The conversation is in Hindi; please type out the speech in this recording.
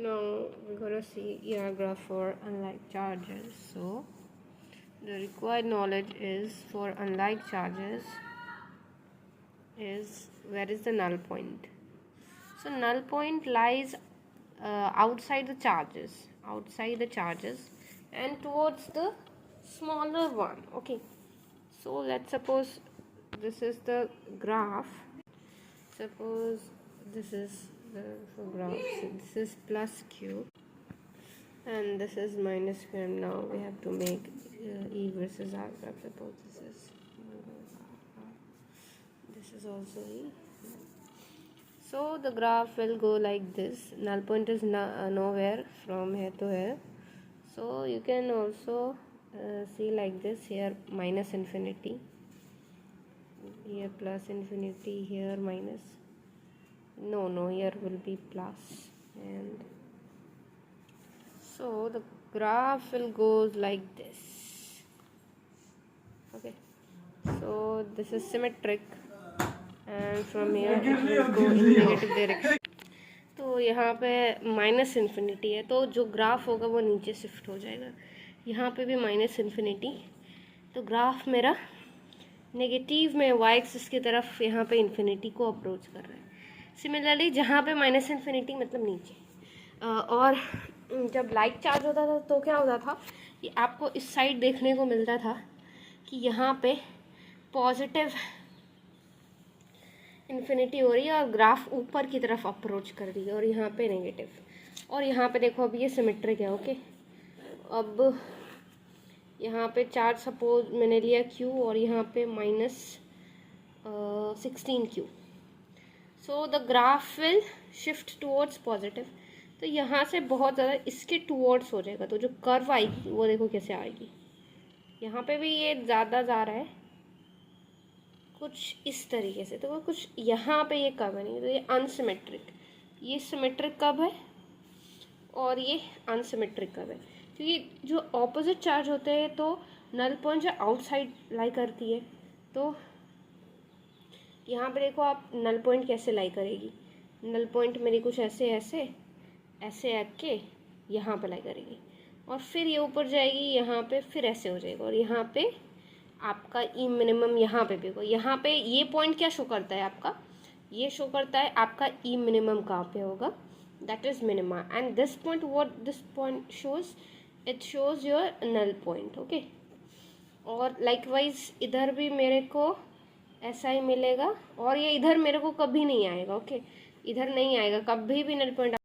Now we're gonna see ER graph for unlike charges. So the required knowledge is for unlike charges is where is the null point. So null point lies outside the charges, and towards the smaller one. Okay, so let's suppose this is the graph. Suppose this is the graph. So this is plus q and this is minus q, and now we have to make E versus R graph. Suppose this is also E. So the graph will go like this. Null point is nowhere from here to here. So you can also see like this. Here minus infinity, here plus infinity, here minus. No, here will be plus, and so the graph will goes like this. Okay, so this is symmetric, and from here it will go in negative direction. तो यहाँ पे माइनस इन्फिनिटी है, तो जो ग्राफ होगा वो नीचे शिफ्ट हो जाएगा. यहाँ पे भी माइनस इन्फिनिटी, तो ग्राफ मेरा नेगेटिव में वाई एक्सिस की तरफ यहाँ पे इन्फिनिटी को अप्रोच कर रहा है. सिमिलरली जहाँ पे माइनस इन्फिनिटी मतलब नीचे. और जब लाइक चार्ज होता था तो क्या होता था कि आपको इस साइड देखने को मिलता था कि यहाँ पे पॉजिटिव इन्फिनिटी हो रही है और ग्राफ ऊपर की तरफ अप्रोच कर रही है, और यहाँ पे नेगेटिव. और यहाँ पे देखो अब ये सिमेट्रिक है. ओके, अब यहाँ पे चार्ज सपोज मैंने लिया Q और यहाँ पे minus 16Q. So the graph will shift towards positive. तो यहाँ से बहुत ज़्यादा इसके टूवर्ड्स हो जाएगा. तो जो कर्व आएगी वो देखो कैसे आएगी. यहाँ पे भी ये ज़्यादा जा रहा है कुछ इस तरीके से, तो वो कुछ यहाँ पे ये कर्व नहीं है. तो ये अनसिमेट्रिक, ये सिमेट्रिक कर्व है और ये अनसिमेट्रिक कर्व है. क्योंकि जो ऑपोजिट चार्ज होते हैं तो नल पॉइंट जो आउटसाइड लाई करती है, तो यहाँ पे देखो आप नल पॉइंट कैसे लाई करेगी. नल पॉइंट मेरी कुछ ऐसे ऐसे ऐसे आके यहाँ पे लाई करेगी, और फिर ये ऊपर जाएगी यहाँ पे, फिर ऐसे हो जाएगा, और यहाँ पे आपका ई मिनिमम यहाँ पे भी होगा. यहाँ पे ये पॉइंट क्या शो करता है आपका, ये शो करता है आपका ई मिनिमम कहाँ पे होगा, that is minima. And this point, what this point shows, it shows your null point. Okay, और लाइकवाइज इधर भी मेरे को ऐसा ही मिलेगा, और ये इधर मेरे को कभी नहीं आएगा. ओके, इधर नहीं आएगा कभी भी नल पॉइंट.